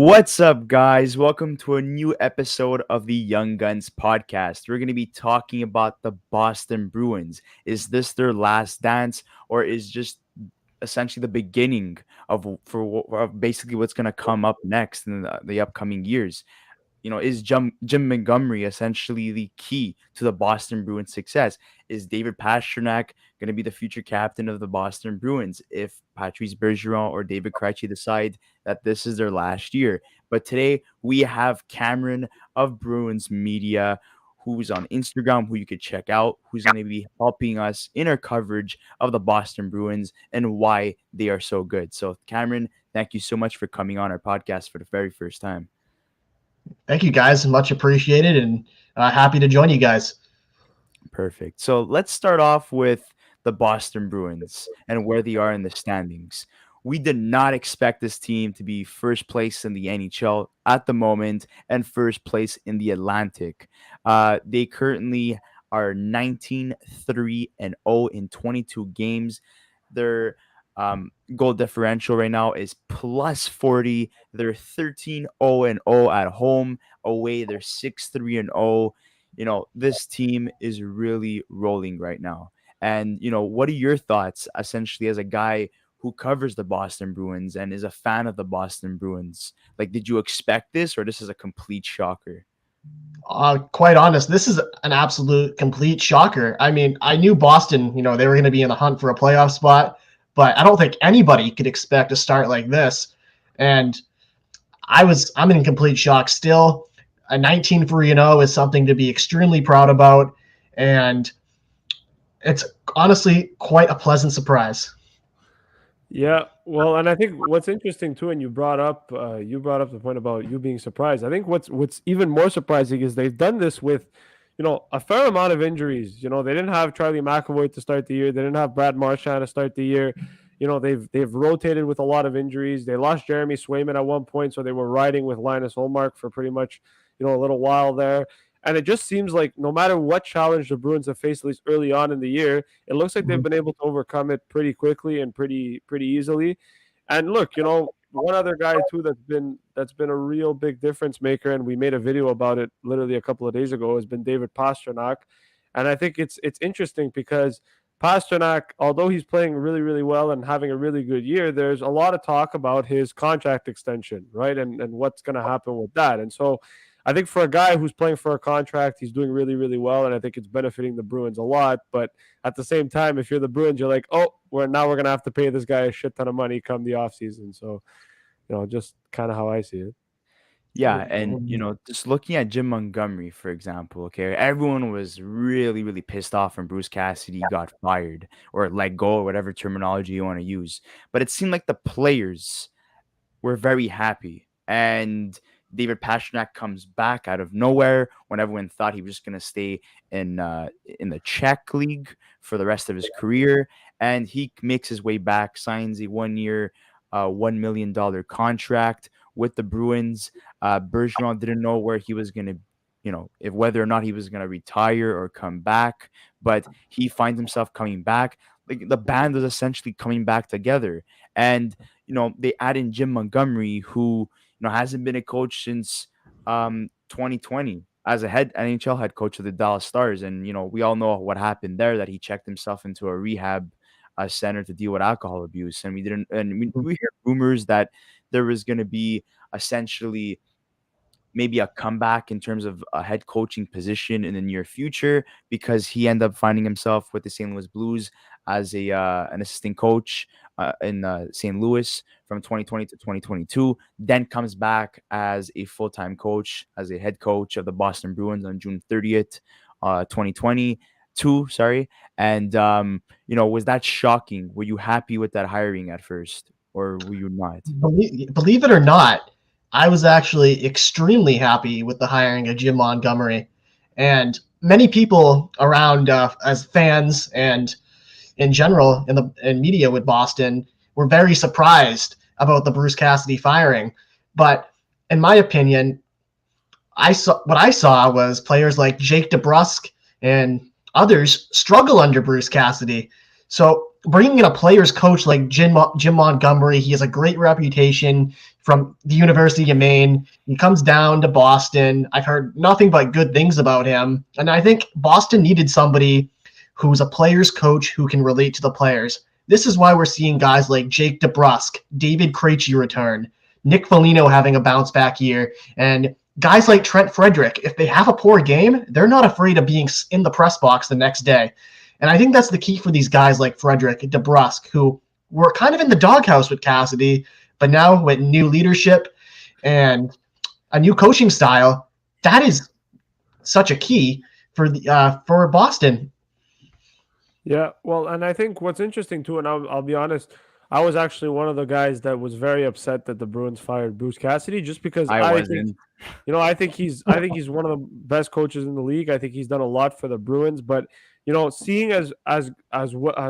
What's up, guys? Welcome to a new episode of the Young Guns podcast. We're going to be talking about the Boston Bruins. Is this their last dance, or is just essentially the beginning of basically what's going to come up next in the upcoming years? Is Jim Montgomery essentially the key to the Boston Bruins' success? Is David Pastrnak going to be the future captain of the Boston Bruins if Patrice Bergeron or David Krejci decide that this is their last year? But today we have Cameron of Bruins Media, who's on Instagram, who you could check out, who's going to be helping us in our coverage of the Boston Bruins and why they are so good. So, Cameron, thank you so much for coming on our podcast for the very first time. Thank you, guys. Much appreciated and happy to join you guys. Perfect. So let's start off with the Boston Bruins and where they are in the standings. We did not expect this team to be first place in the NHL at the moment and first place in the Atlantic. They currently are 19-3-0 in 22 games. Their goal differential right now is plus 40. They're 13-0-0 at home. Away, they're 6-3-0. This team is really rolling right now. And, what are your thoughts essentially as a guy who covers the Boston Bruins and is a fan of the Boston Bruins? Like, did you expect this, or this is a complete shocker? Quite honest, this is an absolute complete shocker. I mean, I knew Boston, they were going to be in the hunt for a playoff spot, but I don't think anybody could expect a start like this. And I'm in complete shock still. A 19-3-0 is something to be extremely proud about, and it's honestly quite a pleasant surprise. Yeah, well, and I think what's interesting too, and you brought up the point about you being surprised. I think what's even more surprising is they've done this with, a fair amount of injuries. They didn't have Charlie McAvoy to start the year. They didn't have Brad Marchand to start the year. They've rotated with a lot of injuries. They lost Jeremy Swayman at one point, so they were riding with Linus Ullmark for pretty much, a little while there. And it just seems like no matter what challenge the Bruins have faced, at least early on in the year, it looks like they've been able to overcome it pretty quickly and pretty easily. And look, one other guy too that's been a real big difference maker, and we made a video about it literally a couple of days ago, has been David Pastrnak. And I think it's interesting because Pastrnak, although he's playing really, really well and having a really good year, there's a lot of talk about his contract extension, right? And what's going to happen with that. And so I think for a guy who's playing for a contract, he's doing really, really well, and I think it's benefiting the Bruins a lot. But at the same time, if you're the Bruins, you're like, oh, we're going to have to pay this guy a shit ton of money come the offseason. So, just kind of how I see it. Yeah, and just looking at Jim Montgomery, for example, okay, everyone was really, really pissed off when Bruce Cassidy got fired or let go, or whatever terminology you want to use. But it seemed like the players were very happy. And David Pastrnak comes back out of nowhere when everyone thought he was just going to stay in the Czech league for the rest of his career. And he makes his way back, signs a 1-year, $1 million contract with the Bruins. Bergeron didn't know where he was going to, whether or not he was going to retire or come back, but he finds himself coming back. Like, the band was essentially coming back together. And, they add in Jim Montgomery, who, hasn't been a coach since 2020 as a NHL head coach of the Dallas Stars. And, we all know what happened there, that he checked himself into a rehab center to deal with alcohol abuse. And we hear rumors that there was going to be essentially maybe a comeback in terms of a head coaching position in the near future, because he ended up finding himself with the St. Louis Blues as an assistant coach in St. Louis from 2020 to 2022, then comes back as a full-time coach, as a head coach of the Boston Bruins on June 30th, 2022, sorry. And, was that shocking? Were you happy with that hiring at first, or were you not? Believe it or not, I was actually extremely happy with the hiring of Jim Montgomery. And many people around as fans and in general in media with Boston were very surprised about the Bruce Cassidy firing. But in my opinion, what I saw was players like Jake DeBrusk and others struggle under Bruce Cassidy. So bringing in a player's coach like Jim Montgomery, he has a great reputation from the University of Maine. He comes down to Boston. I've heard nothing but good things about him. And I think Boston needed somebody who's a player's coach who can relate to the players. This is why we're seeing guys like Jake DeBrusk, David Krejci return, Nick Foligno having a bounce back year, and guys like Trent Frederick. If they have a poor game, they're not afraid of being in the press box the next day. And I think that's the key for these guys like Frederick, DeBrusk, who were kind of in the doghouse with Cassidy, but now with new leadership and a new coaching style, that is such a key for Boston. Yeah, well, and I think what's interesting too, and I'll be honest, I was actually one of the guys that was very upset that the Bruins fired Bruce Cassidy, just because I I think, wasn't. I think he's one of the best coaches in the league. I think he's done a lot for the Bruins, but seeing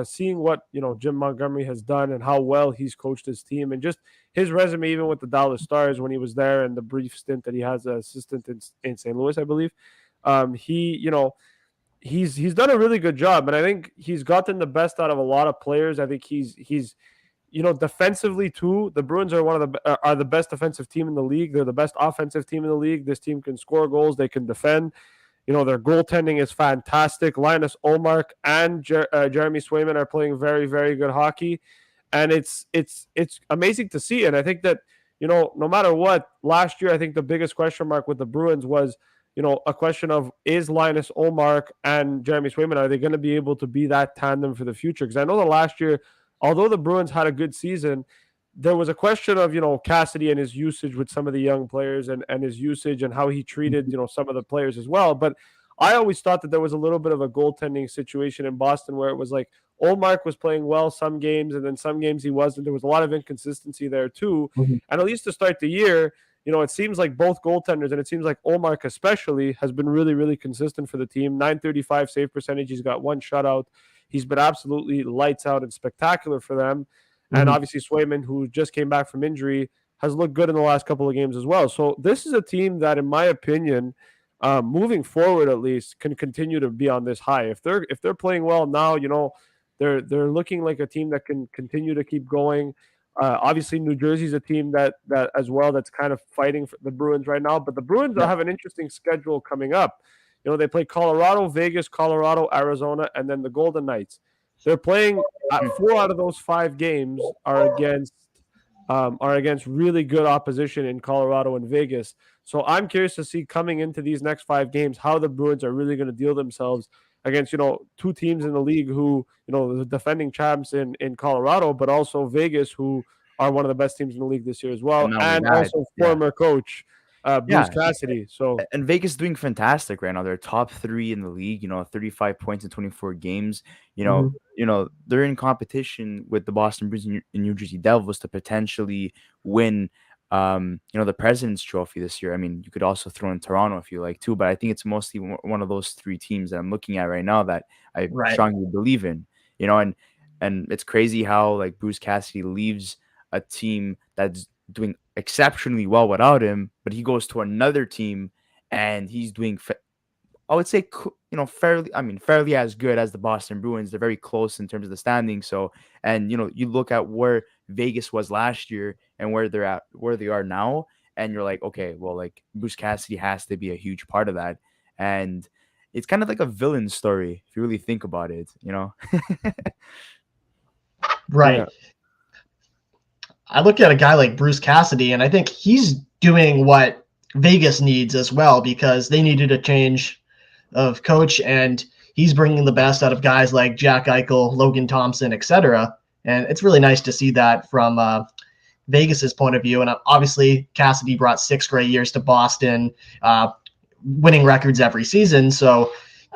seeing what Jim Montgomery has done and how well he's coached his team, and just his resume, even with the Dallas Stars when he was there, and the brief stint that he has as assistant in St. Louis, I believe, he's done a really good job, and I think he's gotten the best out of a lot of players. I think he's defensively too. The Bruins are are the best defensive team in the league. They're the best offensive team in the league. This team can score goals. They can defend. Their goaltending is fantastic. Linus Ullmark and Jeremy Swayman are playing very, very good hockey, and it's amazing to see. And I think that no matter what, last year I think the biggest question mark with the Bruins was a question of, is Linus Ullmark and Jeremy Swayman, are they going to be able to be that tandem for the future? Because I know that last year, although the Bruins had a good season, there was a question of, Cassidy and his usage with some of the young players and his usage and how he treated, some of the players as well. But I always thought that there was a little bit of a goaltending situation in Boston where it was like Ullmark was playing well some games and then some games he wasn't. There was a lot of inconsistency there too. Mm-hmm. And at least to start the year, it seems like both goaltenders, and it seems like Ullmark especially, has been really, really consistent for the team. .935 save percentage. He's got one shutout. He's been absolutely lights out and spectacular for them. Mm-hmm. And obviously Swayman, who just came back from injury, has looked good in the last couple of games as well. So this is a team that, in my opinion, moving forward at least, can continue to be on this high. If they're playing well now, they're looking like a team that can continue to keep going. Obviously, New Jersey's a team that as well that's kind of fighting for the Bruins right now. But the Bruins have an interesting schedule coming up. They play Colorado, Vegas, Colorado, Arizona, and then the Golden Knights. They're playing 4 out of those 5 games are against really good opposition in Colorado and Vegas. So I'm curious to see, coming into these next 5 games, how the Bruins are really going to deal themselves against, 2 teams in the league who, the defending champs in Colorado, but also Vegas, who are one of the best teams in the league this year as well. And also former coach Bruce Cassidy. And Vegas is doing fantastic right now. They're top 3 in the league, 35 points in 24 games. They're in competition with the Boston Bruins and New Jersey Devils to potentially win the President's Trophy this year. I mean, you could also throw in Toronto if you like too, but I think it's mostly one of those 3 teams that I'm looking at right now that I strongly believe in. And it's crazy how like Bruce Cassidy leaves a team that's doing exceptionally well without him, but he goes to another team and he's doing I would say fairly as good as the Boston Bruins. They're very close in terms of the standings. So, and you look at where Vegas was last year and where they are now, and you're like, okay, well, like Bruce Cassidy has to be a huge part of that. And it's kind of like a villain story if you really think about it, Right. Yeah. I look at a guy like Bruce Cassidy, and I think he's doing what Vegas needs as well, because they needed a change of coach, and he's bringing the best out of guys like Jack Eichel, Logan Thompson, etc. And it's really nice to see that from Vegas's point of view. And obviously, Cassidy brought 6 great years to Boston, winning records every season. So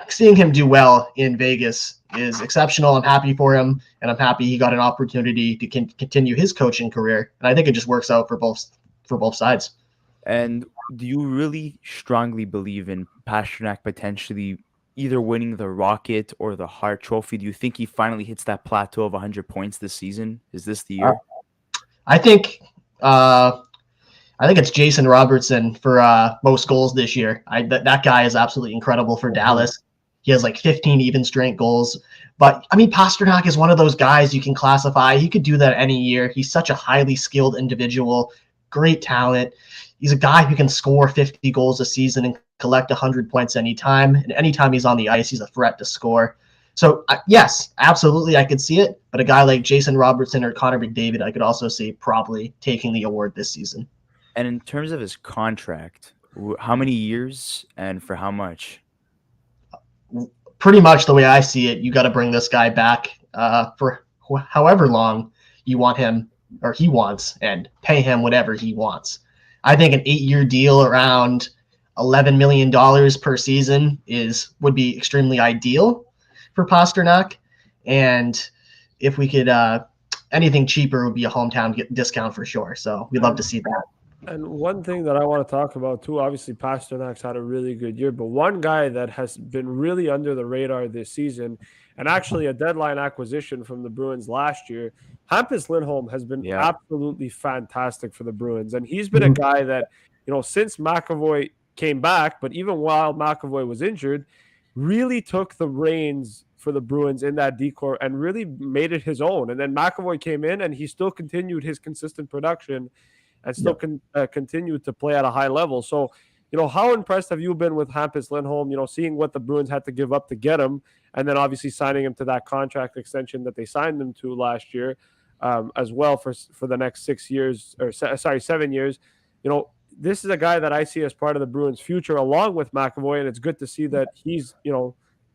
seeing him do well in Vegas is exceptional. I'm happy for him, and I'm happy he got an opportunity to continue his coaching career. And I think it just works out for both sides. And do you really strongly believe in Pastrnak potentially either winning the Rocket or the Hart Trophy? Do you think he finally hits that plateau of 100 points this season? Is this the year? I think it's Jason Robertson for most goals this year. That guy is absolutely incredible for Dallas. He has like 15 even strength goals. But, I mean, Pastrnak is one of those guys you can classify. He could do that any year. He's such a highly skilled individual, great talent. He's a guy who can score 50 goals a season and collect 100 points anytime. And anytime he's on the ice, he's a threat to score. So, yes, absolutely, I could see it. But a guy like Jason Robertson or Connor McDavid, I could also see probably taking the award this season. And in terms of his contract, how many years and for how much? Pretty much the way I see it, you got to bring this guy back for however long you want him or he wants and pay him whatever he wants. I think an 8-year deal around $11 million per season would be extremely ideal for Pastrnak. And if we could, anything cheaper would be a hometown discount for sure. So we'd love to see that. And one thing that I want to talk about too, obviously Pasternak's had a really good year, but one guy that has been really under the radar this season, and actually a deadline acquisition from the Bruins last year, Hampus Lindholm has been absolutely fantastic for the Bruins. And he's been a guy that, since McAvoy came back, but even while McAvoy was injured, really took the reins for the Bruins in that decor and really made it his own. And then McAvoy came in and he still continued his consistent production and still continued to play at a high level. So, how impressed have you been with Hampus Lindholm, seeing what the Bruins had to give up to get him, and then obviously signing him to that contract extension that they signed him to last year as well for the next 7 years. This is a guy that I see as part of the Bruins' future along with McAvoy, and it's good to see that he's,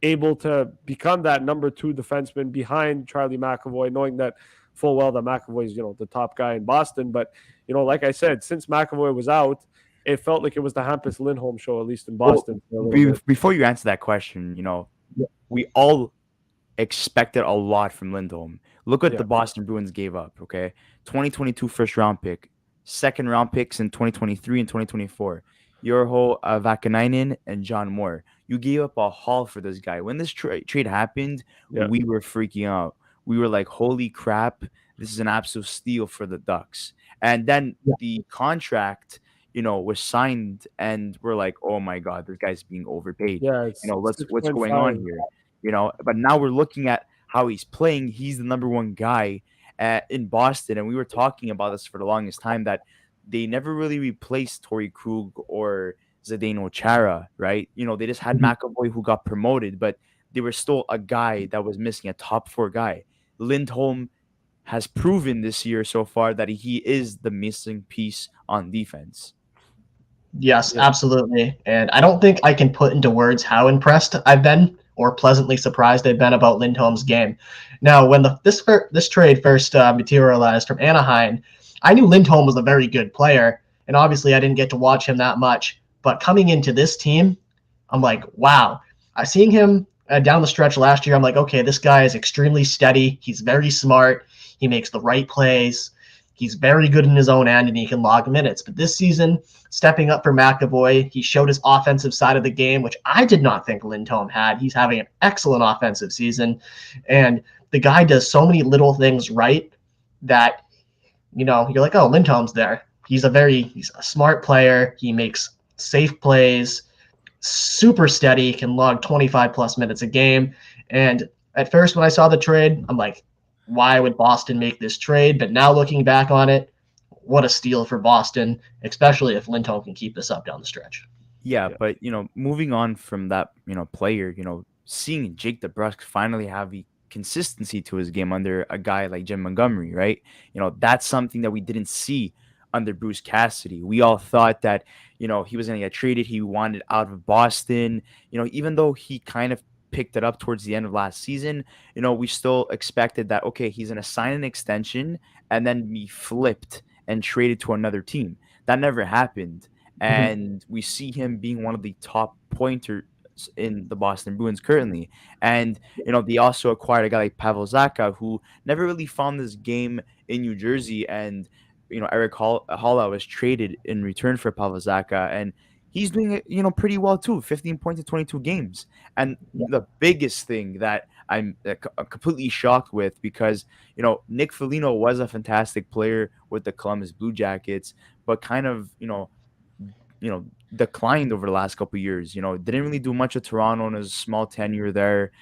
able to become that number 2 defenseman behind Charlie McAvoy, knowing that full well that McAvoy is, the top guy in Boston. But, like I said, since McAvoy was out, it felt like it was the Hampus Lindholm show, at least in Boston. Well, before you answer that question, we all expected a lot from Lindholm. Look what the Boston Bruins gave up, okay? 2022 first-round pick, second-round picks in 2023 and 2024. Urho Vakanainen and John Moore. You gave up a haul for this guy. When this trade happened, we were freaking out. We were like, holy crap, this is an absolute steal for the Ducks. And then the contract, was signed, and we're like, oh my God, this guy's being overpaid. What's going on here? But now we're looking at how he's playing. He's the number 1 guy in Boston. And we were talking about this for the longest time, that they never really replaced Torrey Krug or Zdeno Chara, right? They just had McAvoy, who got promoted, but they were still a guy that was missing, a top 4 guy. Lindholm has proven this year so far that he is the missing piece on defense. Yes, absolutely. And I don't think I can put into words how impressed I've been or pleasantly surprised I've been about Lindholm's game. Now, when this trade first materialized from Anaheim, I knew Lindholm was a very good player, and obviously I didn't get to watch him that much. But coming into this team, I'm like, wow. Seeing him down the stretch last year, I'm like, okay, this guy is extremely steady. He's very smart. He makes the right plays. He's very good in his own end, and he can log minutes. But this season, stepping up for McAvoy, he showed his offensive side of the game, which I did not think Lindholm had. He's having an excellent offensive season, and the guy does so many little things right that, you're like, oh, Lindholm's there. He's a smart player. He makes safe plays, super steady, can log 25-plus minutes a game. And at first, when I saw the trade, I'm like, why would Boston make this trade? But now looking back on it, what a steal for Boston, especially if Lindholm can keep this up down the stretch. Yeah, but, moving on from that, player, seeing Jake DeBrusk finally have the consistency to his game under a guy like Jim Montgomery, right? That's something that we didn't see under Bruce Cassidy. We all thought that, he was going to get traded. He wanted out of Boston, even though he kind of picked it up towards the end of last season, we still expected that, okay, he's going to sign an extension and then be flipped and traded to another team. That never happened. And we see him being one of the top pointers in the Boston Bruins currently. And, they also acquired a guy like Pavel Zacha, who never really found this game in New Jersey. And, Eric Holla was traded in return for Pavel Zacha, and he's doing it, pretty well too. 15 points in 22 games. And the biggest thing that I'm completely shocked with, because, Nick Foligno was a fantastic player with the Columbus Blue Jackets, but kind of, declined over the last couple of years. Didn't really do much at Toronto in his small tenure there.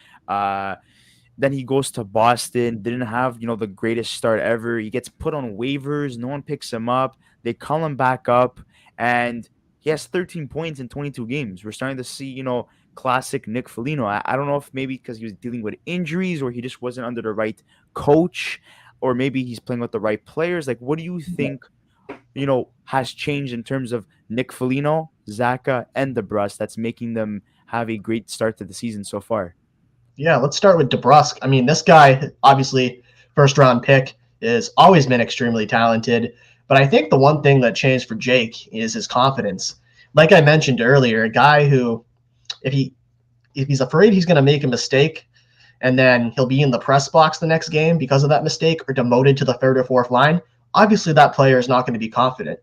Then he goes to Boston, didn't have, the greatest start ever. He gets put on waivers. No one picks him up. They call him back up, and he has 13 points in 22 games. We're starting to see, classic Nick Foligno. I don't know if maybe because he was dealing with injuries or he just wasn't under the right coach, or maybe he's playing with the right players. Like, what do you think, has changed in terms of Nick Foligno, Zaka, and DeBrus that's making them have a great start to the season so far? Yeah, let's start with DeBrusque. I mean, this guy, obviously, first round pick, has always been extremely talented. But I think the one thing that changed for Jake is his confidence. Like I mentioned earlier, a guy who, if he's afraid he's going to make a mistake, and then he'll be in the press box the next game because of that mistake or demoted to the third or fourth line, obviously that player is not going to be confident.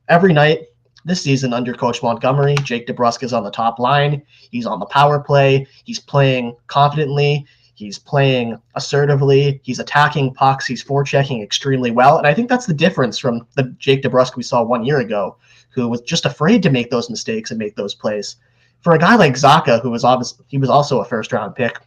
Every night this season under Coach Montgomery, Jake DeBrusque is on the top line. He's on the power play. He's playing confidently. He's playing assertively. He's attacking pucks. He's forechecking extremely well. And I think that's the difference from the Jake DeBrusque we saw 1 year ago, who was just afraid to make those mistakes and make those plays. For a guy like Zaka, who was also a first-round pick,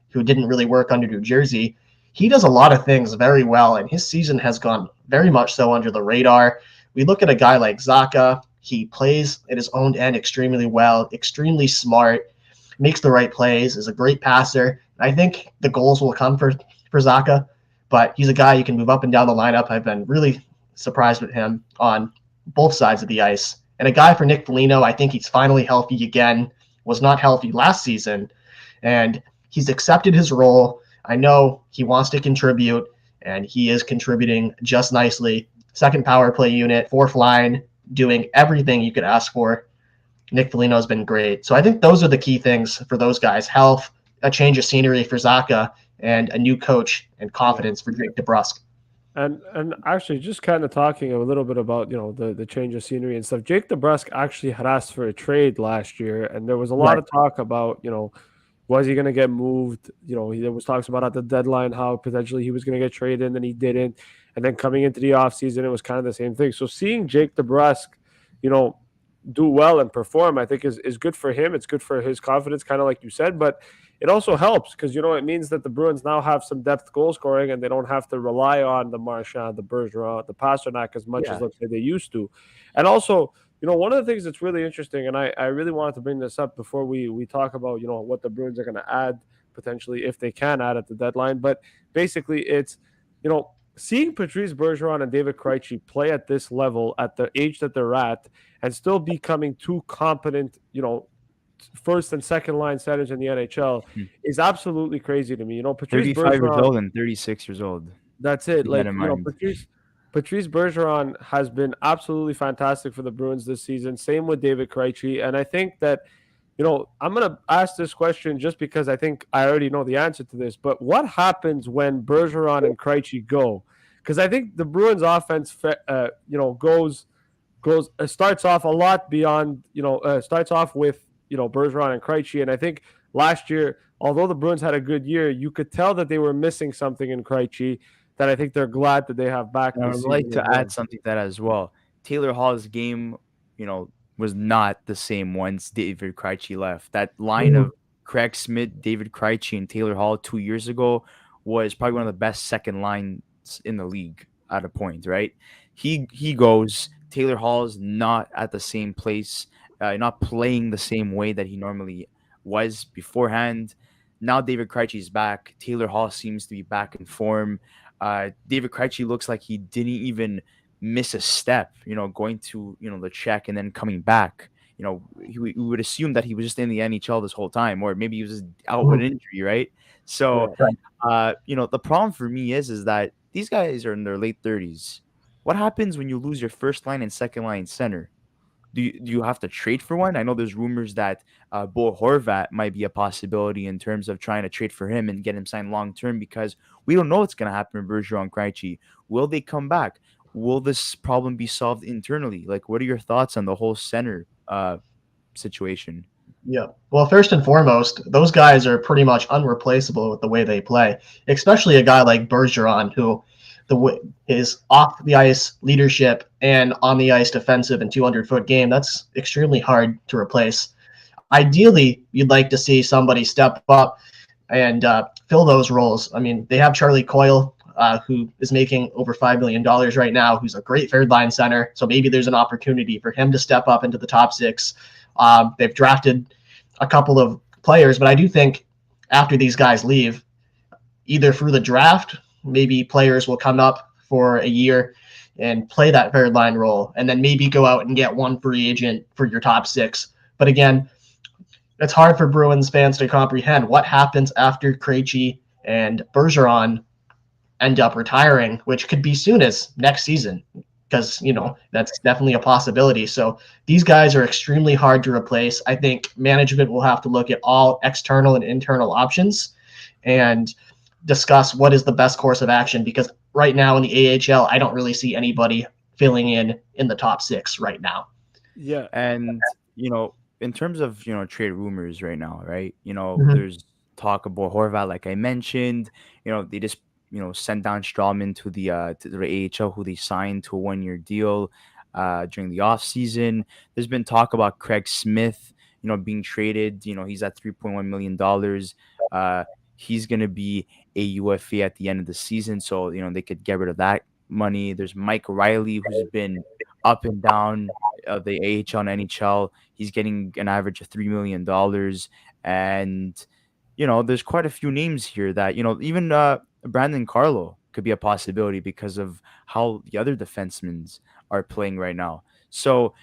who didn't really work under New Jersey, he does a lot of things very well, and his season has gone very much so under the radar. We look at a guy like Zaka. He plays at his own end extremely well, extremely smart, makes the right plays, is a great passer. I think the goals will come for Zaka, but he's a guy you can move up and down the lineup. I've been really surprised with him on both sides of the ice. And a guy for Nick Foligno, I think he's finally healthy again, was not healthy last season, and he's accepted his role. I know he wants to contribute, and he is contributing just nicely. Second power play unit, fourth line, doing everything you could ask for. Nick Foligno has been great. So I think those are the key things for those guys: health, a change of scenery for Zaka, and a new coach and confidence for Jake DeBrusque. And actually, just kind of talking a little bit about the change of scenery and stuff. Jake DeBrusque actually had asked for a trade last year, and there was a lot of talk about was he going to get moved? There was talks about at the deadline how potentially he was going to get traded, and then he didn't. And then coming into the offseason, it was kind of the same thing. So seeing Jake DeBrusque, do well and perform, I think is good for him. It's good for his confidence, kind of like you said, but it also helps because, it means that the Bruins now have some depth goal scoring and they don't have to rely on the Marchand, the Bergeron, the Pasternak as much as, let's say, they used to. And also, one of the things that's really interesting, and I really wanted to bring this up before we talk about, what the Bruins are going to add potentially, if they can add at the deadline. But basically it's, seeing Patrice Bergeron and David Krejci play at this level at the age that they're at and still becoming two competent, first and second line centers in the NHL is absolutely crazy to me. Patrice 35 Bergeron, years old and 36 years old. That's it. Like, Patrice Bergeron has been absolutely fantastic for the Bruins this season. Same with David Krejci. And I think that, I'm going to ask this question just because I think I already know the answer to this. But what happens when Bergeron and Krejci go? Because I think the Bruins offense, starts off a lot beyond, starts off with, Bergeron and Krejci. And I think last year, although the Bruins had a good year, you could tell that they were missing something in Krejci that I think they're glad that they have back. I would like to add something to that as well. Taylor Hall's game, was not the same once David Krejci left. That line of Craig Smith, David Krejci, and Taylor Hall 2 years ago was probably one of the best second lines in the league at a point, right? He goes. Taylor Hall's not at the same place, not playing the same way that he normally was beforehand. Now David Krejci's back. Taylor Hall seems to be back in form. David Krejci looks like he didn't even miss a step, going to, the check and then coming back. We would assume that he was just in the NHL this whole time, or maybe he was just out with injury, right? So, the problem for me is that these guys are in their late 30s. What happens when you lose your first line and second line center? Do you have to trade for one? I know there's rumors that Bo Horvat might be a possibility in terms of trying to trade for him and get him signed long term, because we don't know what's going to happen with Bergeron and Krejci. Will they come back? Will this problem be solved internally? Like, what are your thoughts on the whole center situation? Yeah. Well, first and foremost, those guys are pretty much unreplaceable with the way they play, especially a guy like Bergeron, who his off the ice leadership and on the ice defensive and 200-foot game, that's extremely hard to replace. Ideally, you'd like to see somebody step up and fill those roles. I mean, they have Charlie Coyle, who is making over $5 million right now, who's a great third line center. So maybe there's an opportunity for him to step up into the top six. They've drafted a couple of players, but I do think after these guys leave, either through the draft, maybe players will come up for a year and play that third line role, and then maybe go out and get one free agent for your top six. But again, it's hard for Bruins fans to comprehend what happens after Krejci and Bergeron end up retiring, which could be soon as next season, because, that's definitely a possibility. So these guys are extremely hard to replace. I think management will have to look at all external and internal options and discuss what is the best course of action, because right now in the AHL, I don't really see anybody filling in the top six right now. Yeah. And, in terms of, trade rumors right now, right? Mhm. There's talk about Horvat, like I mentioned. They just, sent down Strawman to the AHL, who they signed to a 1-year deal during the offseason. There's been talk about Craig Smith, being traded. He's at $3.1 million. He's going to be a UFA at the end of the season. So, they could get rid of that money. There's Mike Riley, who's been up and down the AHL and NHL. He's getting an average of $3 million. And, there's quite a few names here that, even Brandon Carlo could be a possibility because of how the other defensemen are playing right now. So,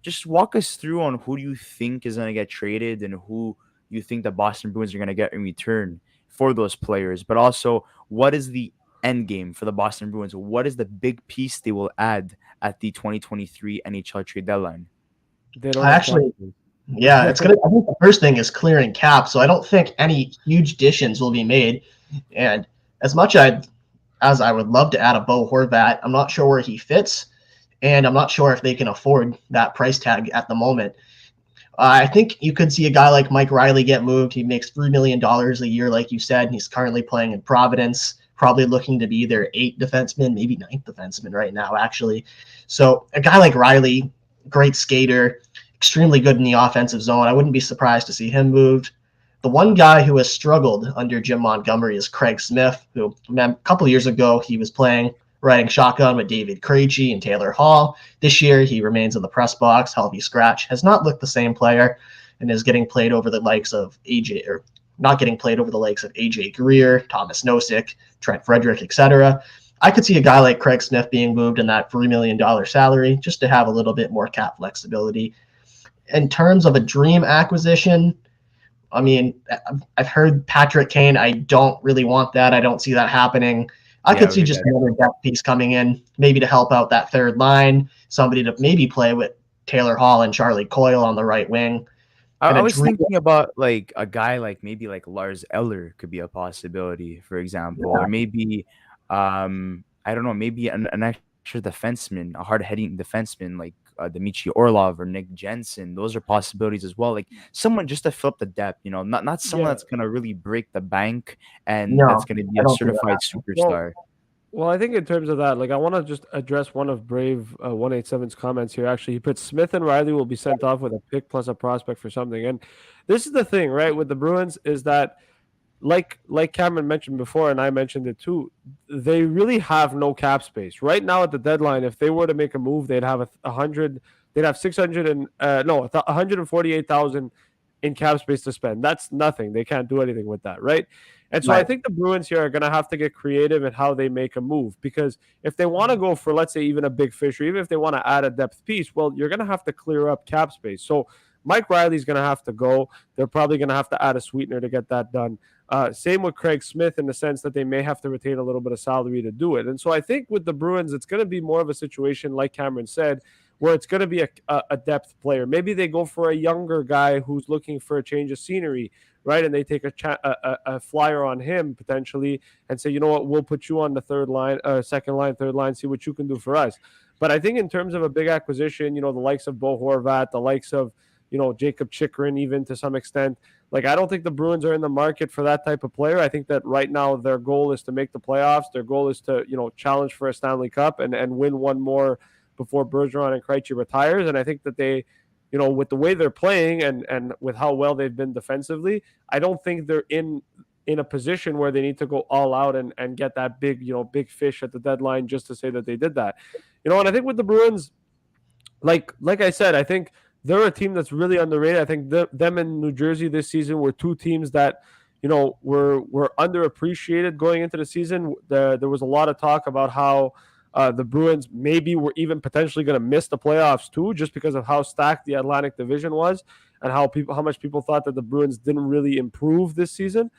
just walk us through on who do you think is going to get traded and who you think the Boston Bruins are going to get in return for those players. But also, what is the end game for the Boston Bruins? What is the big piece they will add at the 2023 NHL trade deadline? They don't I have actually, captains. yeah, I think the first thing is clearing cap. So I don't think any huge additions will be made. And as much as I would love to add a Bo Horvat, I'm not sure where he fits, and I'm not sure if they can afford that price tag at the moment. I think you could see a guy like Mike Riley get moved. He makes $3 million a year, like you said. He's currently playing in Providence, probably looking to be their 8th defenseman, maybe 9th defenseman right now, actually. So a guy like Riley, great skater, extremely good in the offensive zone. I wouldn't be surprised to see him moved. The one guy who has struggled under Jim Montgomery is Craig Smith, who a couple years ago he was riding shotgun with David Krejci and Taylor Hall. This year he remains in the press box, healthy scratch, has not looked the same player, and is getting played over the likes of not getting played over the likes of AJ Greer, Thomas Nosek, Trent Frederick, etc. I could see a guy like Craig Smith being moved in that $3 million salary just to have a little bit more cap flexibility. In terms of a dream acquisition, I mean, I've heard Patrick Kane. I don't really want that. I don't see that happening. I could see just another depth piece coming in, maybe to help out that third line, somebody to maybe play with Taylor Hall and Charlie Coyle on the right wing. I was thinking about like a guy like maybe like Lars Eller could be a possibility, for example, or maybe I don't know, maybe an extra defenseman, a hard-hitting defenseman like Dmitry Orlov or Nick Jensen. Those are possibilities as well. Like someone just to fill up the depth, not someone that's gonna really break the bank and that's gonna be a certified superstar. Well, I think in terms of that, like I want to just address one of Brave 187's comments here. Actually, he put Smith and Riley will be sent off with a pick plus a prospect for something. And this is the thing, right, with the Bruins is that like Cameron mentioned before, and I mentioned it too, they really have no cap space right now at the deadline. If they were to make a move, they'd have they'd have 148,000 in cap space to spend. That's nothing. They can't do anything with that, right? And so I think the Bruins here are going to have to get creative in how they make a move, because if they want to go for, let's say, even a big fish, or even if they want to add a depth piece, well, you're going to have to clear up cap space. So Mike Riley's going to have to go. They're probably going to have to add a sweetener to get that done. Same with Craig Smith, in the sense that they may have to retain a little bit of salary to do it. And so I think with the Bruins, it's going to be more of a situation, like Cameron said, where it's going to be a depth player. Maybe they go for a younger guy who's looking for a change of scenery, right? And they take a flyer on him potentially and say, you know what, we'll put you on the second line, third line, see what you can do for us. But I think in terms of a big acquisition, the likes of Bo Horvat, the likes of, Jacob Chikrin, even to some extent, like I don't think the Bruins are in the market for that type of player. I think that right now their goal is to make the playoffs. Their goal is to, challenge for a Stanley Cup and win one more before Bergeron and Krejci retires. And I think that they, with the way they're playing and with how well they've been defensively, I don't think they're in in a position where they need to go all out and get that big, big fish at the deadline just to say that they did that. And I think with the Bruins, like I said, I think they're a team that's really underrated. I think them and New Jersey this season were two teams that, were underappreciated going into the season. There was a lot of talk about how the Bruins maybe were even potentially going to miss the playoffs too, just because of how stacked the Atlantic Division was and how much people thought that the Bruins didn't really improve this season.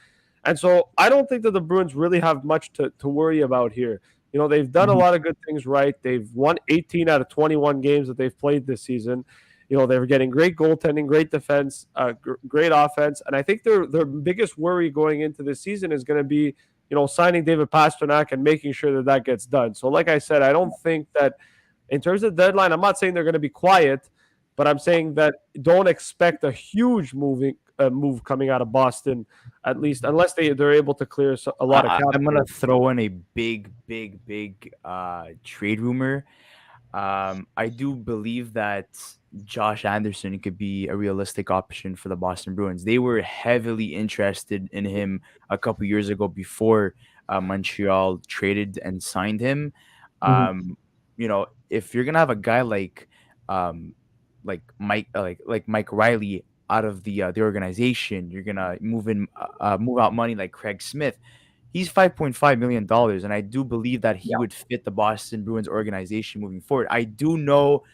And so I don't think that the Bruins really have much to worry about here. They've done a lot of good things right. They've won 18 out of 21 games that they've played this season. They're getting great goaltending, great defense, great offense. And I think their biggest worry going into this season is going to be, signing David Pastrnak and making sure that gets done. So like I said, I don't think that in terms of the deadline, I'm not saying they're going to be quiet, but I'm saying that don't expect a huge move coming out of Boston, at least unless they're able to clear a lot of cap. I'm going to throw in a big trade rumor. I do believe that Josh Anderson could be a realistic option for the Boston Bruins. They were heavily interested in him a couple years ago before Montreal traded and signed him. If you're gonna have a guy like Mike Riley out of the organization, you're gonna move out money like Craig Smith. He's $5.5 million, and I do believe that he would fit the Boston Bruins organization moving forward. I do know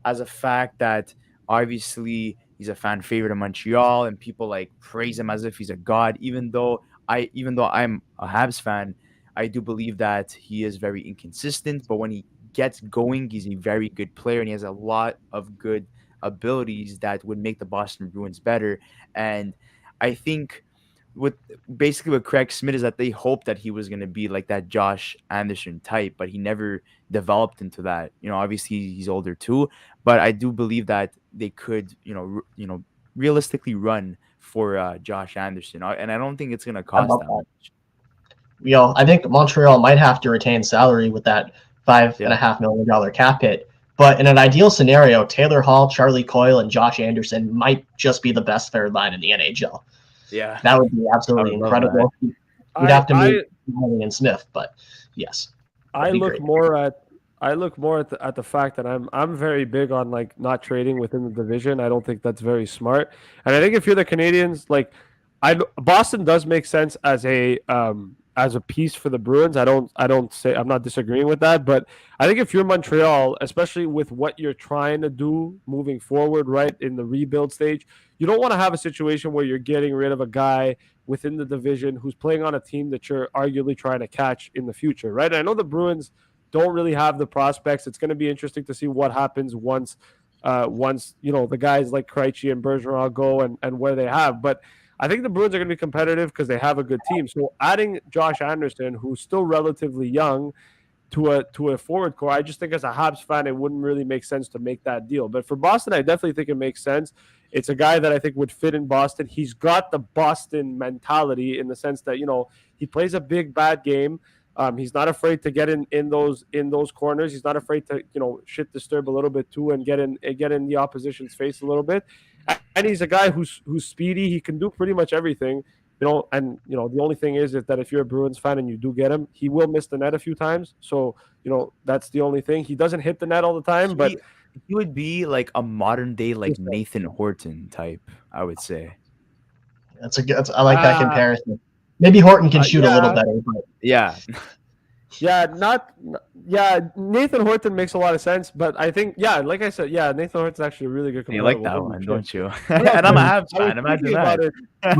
as a fact that obviously he's a fan favorite of Montreal, and people praise him as if he's a god. Even though I'm a Habs fan, I do believe that he is very inconsistent. But when he gets going, he's a very good player, and he has a lot of good abilities that would make the Boston Bruins better. And I think what Craig Smith is that they hoped that he was going to be like that Josh Anderson type, but he never developed into that. Obviously he's older too, but I do believe that they could, realistically run for Josh Anderson, and I don't think it's going to cost that much. I think Montreal might have to retain salary with that $5.5 million cap hit. But in an ideal scenario, Taylor Hall, Charlie Coyle, and Josh Anderson might just be the best third line in the NHL. Yeah, that would be absolutely incredible. You'd have to move Riley and Smith, but yes, I look more at the fact that I'm very big on not trading within the division. I don't think that's very smart, and I think if you're the Canadians, Boston does make sense as a piece for the Bruins. I'm not disagreeing with that, but I think if you're Montreal, especially with what you're trying to do moving forward, right, in the rebuild stage, you don't want to have a situation where you're getting rid of a guy within the division who's playing on a team that you're arguably trying to catch in the future, right? And I know the Bruins don't really have the prospects. It's going to be interesting to see what happens once the guys like Krejci and Bergeron go and where they have, but I think the Bruins are going to be competitive because they have a good team. So adding Josh Anderson, who's still relatively young, to a forward core, I just think as a Habs fan, it wouldn't really make sense to make that deal. But for Boston, I definitely think it makes sense. It's a guy that I think would fit in Boston. He's got the Boston mentality in the sense that, he plays a big, bad game. He's not afraid to get in those corners. He's not afraid to, shit disturb a little bit too and get in the opposition's face a little bit. And he's a guy who's speedy. He can do pretty much everything, and the only thing is that if you're a Bruins fan and you do get him, he will miss the net a few times. So, that's the only thing. He doesn't hit the net all the time, but he would be like a modern day Nathan Horton type, I would say. I like that comparison. Maybe Horton can shoot a little better, but Nathan Horton makes a lot of sense, but I think, like I said, Nathan Horton's actually a really good comparable. You like that one, don't you? And I'm a Habs fan. Imagine that. I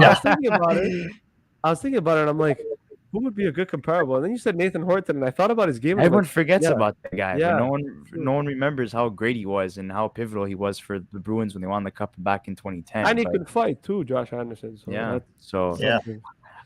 was thinking about it, and I'm like, who would be a good comparable? And then you said Nathan Horton, and I thought about his game. Everyone forgets about that guy. Yeah. No one remembers how great he was and how pivotal he was for the Bruins when they won the Cup back in 2010. And he could fight too, Josh Anderson. So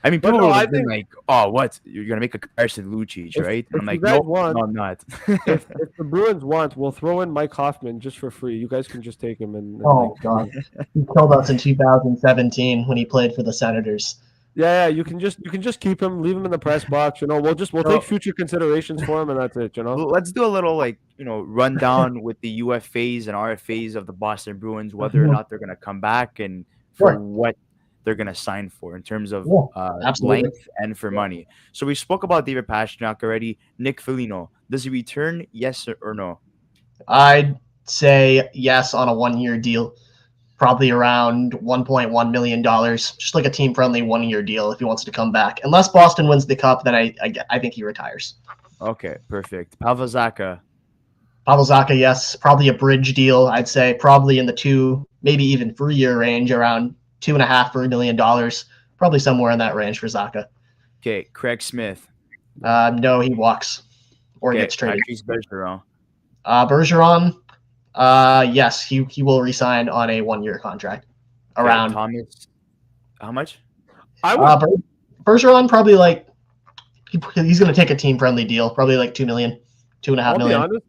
I mean, people have been like, "Oh, what? You're gonna make a comparison to Lucic, right?" And I'm like, "No, I'm not." if the Bruins want, we'll throw in Mike Hoffman just for free. You guys can just take him. God, he killed us in 2017 when he played for the Senators. Yeah, you can just keep him, leave him in the press box. We'll take future considerations for him, and that's it. Let's do a little rundown with the UFAs and RFAs of the Boston Bruins, whether or not they're gonna come back and for what they're gonna sign for in terms of Yeah, absolutely. length and for money. So we spoke about David Pastrnak already. Nick Foligno, does he return? Yes or no? I'd say yes on a 1 year deal, probably around $1.1 million, just like a team friendly 1 year deal if he wants to come back. Unless Boston wins the cup, then I think he retires. Okay, perfect. Pavel Zacha. Pavel Zacha, yes, probably a bridge deal. I'd say probably in the 2, maybe even 3 year range, around $2.5–3 million, probably somewhere in that range for Zacha. Okay, Craig Smith. No, he walks or Okay, gets traded. Patrice Bergeron. Bergeron, yes, he will resign on a 1 year contract. Okay, Around Thomas. How much? I would. Bergeron probably like he's going to take a team friendly deal, probably like 2 million, 2.5 I'll be million. honest.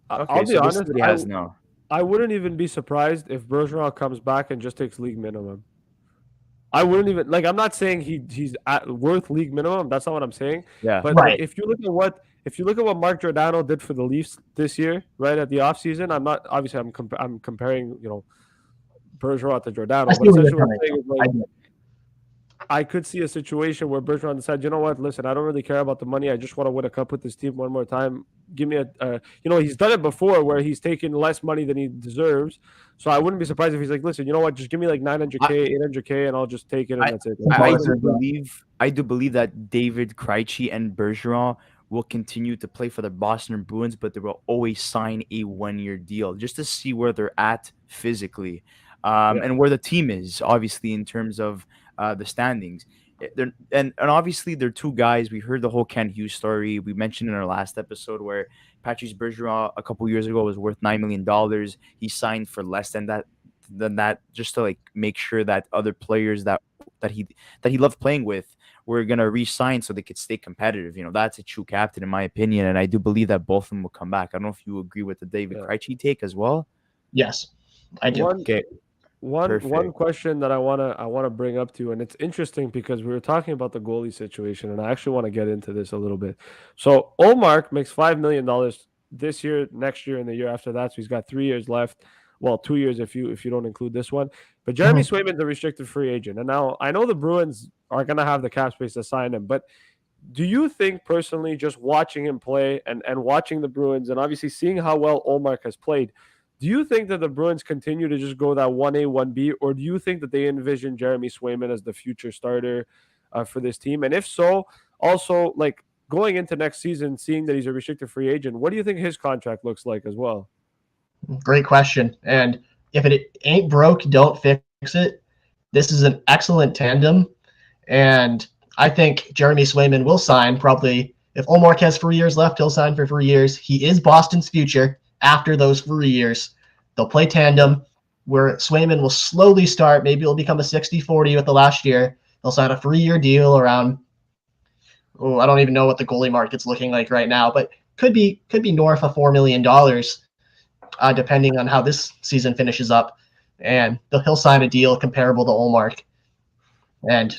Okay, I'll be so this is honest. what he has now. I wouldn't even be surprised if Bergeron comes back and just takes league minimum. I wouldn't even I'm not saying he's worth league minimum. That's not what I'm saying. Yeah. But Right. if you look at what Mark Giordano did for the Leafs this year, right at the offseason, I'm comparing Bergeron to Giordano. I see But where you're essentially what I'm coming saying from. is I could see a situation where Bergeron decides, you know what, listen, I don't really care about the money. I just want to win a cup with this team one more time. Give me he's done it before where he's taken less money than he deserves. So I wouldn't be surprised if he's like, listen, you know what, just give me like 900K, 800K, and I'll just take it, and that's it. I do believe that David Krejci and Bergeron will continue to play for the Boston Bruins, but they will always sign a 1 year deal just to see where they're at physically, and where the team is, obviously, in terms of the standings. And obviously they're two guys. We heard the whole Ken Hughes story. We mentioned in our last episode where Patrice Bergeron a couple years ago was worth $9 million. He signed for less than that just to like make sure that other players that he loved playing with were gonna re-sign so they could stay competitive. That's a true captain in my opinion, and I do believe that both of them will come back. I don't know if you agree with the David Krejci take as well. Yes, I do. Okay. One question that I wanna bring up to you, and it's interesting because we were talking about the goalie situation, and I actually want to get into this a little bit. So Olmark makes $5 million this year, next year, and the year after that. So he's got 3 years left. Well, 2 years if you don't include this one. But Jeremy Swayman's a restricted free agent, and now I know the Bruins are gonna have the cap space to sign him, but do you think personally, just watching him play and watching the Bruins, and obviously seeing how well Olmark has played, do you think that the Bruins continue to just go that 1A, 1B, or do you think that they envision Jeremy Swayman as the future starter for this team? And if so, also, like going into next season, seeing that he's a restricted free agent, what do you think his contract looks like as well? Great question. And if it ain't broke, don't fix it. This is an excellent tandem. And I think Jeremy Swayman will sign probably. If Olmark has 3 years left, he'll sign for 3 years. He is Boston's future. After those 3 years, they'll play tandem where Swayman will slowly start. Maybe he'll become a 60-40 with the last year. He'll sign a 3 year deal around, I don't even know what the goalie market's looking like right now, but could be north of $4 million, depending on how this season finishes up. And he'll sign a deal comparable to Olmark. And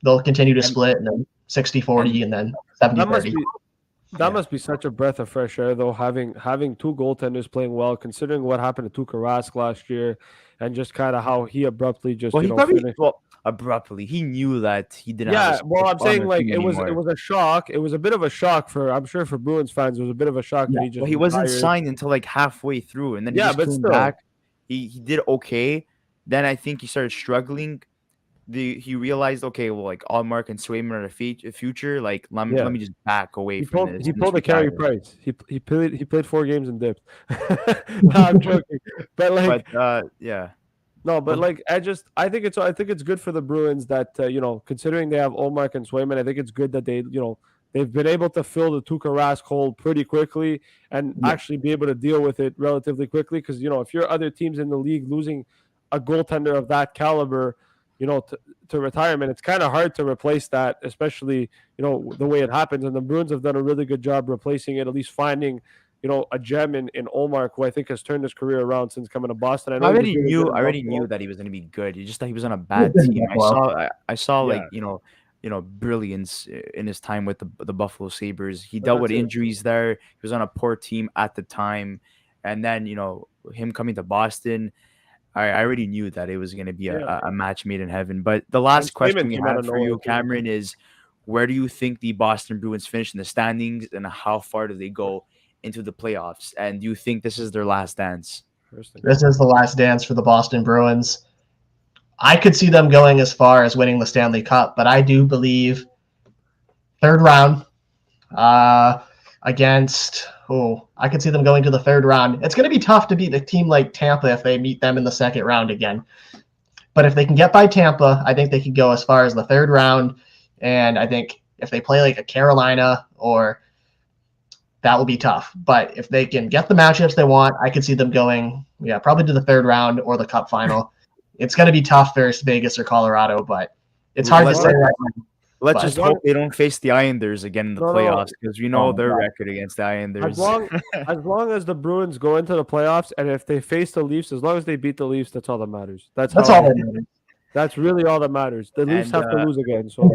they'll continue to split, and then 60-40 and then 70-30. That must be such a breath of fresh air, though, having two goaltenders playing well, considering what happened to Tuukka Rask last year, and just kind of how he abruptly just finished. Abruptly, he knew that he didn't. Yeah, I'm saying like it was a shock. It was a bit of a shock for Bruins fans. It was a bit of a shock that he just. He wasn't signed until like halfway through, and then he just came back. He did okay. Then I think he started struggling. He realized, okay, well, like Olmark and Swayman are the future. Like, let me just back away from this. He pulled the Carey Price. He played 4 games and dipped. No, I'm joking, No, but like I think it's good for the Bruins that considering they have Olmark and Swayman, I think it's good that they've been able to fill the Tuukka Rask hole pretty quickly and actually be able to deal with it relatively quickly. Because if you're other teams in the league losing a goaltender of that caliber, to retirement, it's kind of hard to replace that, especially, the way it happens. And the Bruins have done a really good job replacing it, at least finding, a gem in Olmark, who I think has turned his career around since coming to Boston. I already knew that he was going to be good. Just that he was on a bad team. I saw brilliance in his time with the Buffalo Sabres. He dealt with injuries there. He was on a poor team at the time. And then, him coming to Boston, I already knew that it was going to be Yeah. a match made in heaven. But the And last Swayman question we came out have of for nowhere you, too. Cameron, is where do you think the Boston Bruins finish in the standings, and how far do they go into the playoffs? And do you think this is their last dance? First thing. This is the last dance for the Boston Bruins. I could see them going as far as winning the Stanley Cup, but I do believe third round against. Oh, I could see them going to the third round. It's going to be tough to beat a team like Tampa if they meet them in the second round again. But if they can get by Tampa, I think they could go as far as the third round. And I think if they play like a Carolina, or that will be tough. But if they can get the matchups they want, I could see them going, probably to the third round or the Cup final. It's going to be tough versus Vegas or Colorado, but it's hard to say right now. Let's But- just hope they don't face the Islanders again in the No, no. playoffs, because we know Oh, their God. record against the Islanders. As long as the Bruins go into the playoffs, and if they face the Leafs, as long as they beat the Leafs, that's all that matters. That's all that matters. That's really all that matters. The Leafs And, have to lose again. So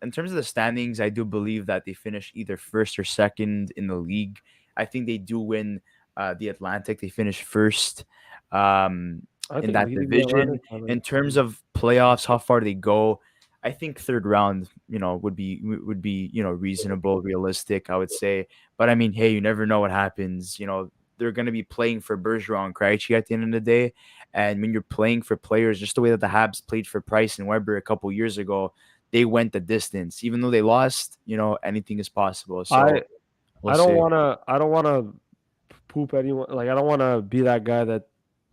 in terms of the standings, I do believe that they finish either first or second in the league. I think they do win the Atlantic. They finish first in that division. In terms of playoffs, how far they go, I think third round, would be reasonable, realistic, I would say. But I mean, hey, you never know what happens. They're going to be playing for Bergeron and Krejci at the end of the day. And when you're playing for players, just the way that the Habs played for Price and Weber a couple years ago, they went the distance. Even though they lost, anything is possible. So I don't see. want to poop anyone. Like, I don't want to be that guy that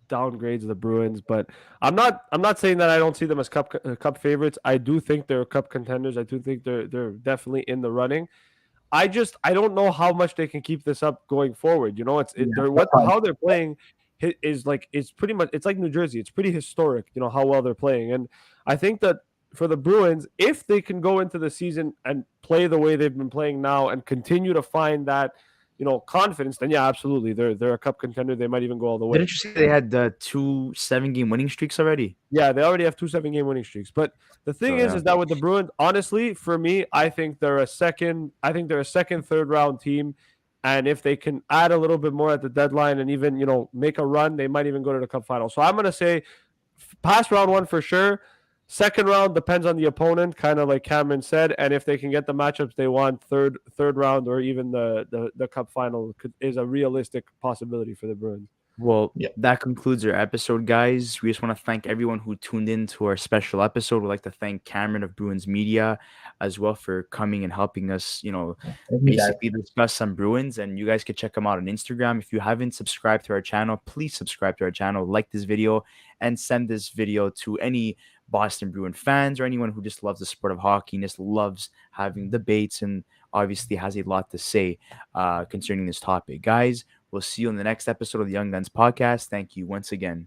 downgrades the Bruins, but I'm not saying that I don't see them as cup favorites. I do think they're cup contenders. I do think they're definitely in the running. I don't know how much they can keep this up going forward. How they're playing is like, it's pretty much, it's like New Jersey. It's pretty historic, how well they're playing. And I think that for the Bruins, if they can go into the season and play the way they've been playing now and continue to find that, confidence, then yeah, absolutely. They're a cup contender. They might even go all the way. Didn't you say they had 2 7-game winning streaks already? Yeah, they already have 2 7-game winning streaks. But the thing is that with the Bruins, honestly, for me, I think they're a second, third round team. And if they can add a little bit more at the deadline and even, make a run, they might even go to the cup final. So I'm going to say past round one for sure. Second round depends on the opponent, kind of like Cameron said, and if they can get the matchups they want, third round or even the cup final is a realistic possibility for the Bruins. Well, that concludes our episode, guys. We just want to thank everyone who tuned in to our special episode. We'd like to thank Cameron of Bruins Media as well for coming and helping us, basically discuss some Bruins. And you guys can check them out on Instagram. If you haven't subscribed to our channel, please subscribe to our channel, like this video, and send this video to any Boston Bruin fans or anyone who just loves the sport of hockey and just loves having debates and obviously has a lot to say concerning this topic. Guys, we'll see you in the next episode of the Young Guns podcast. Thank you once again.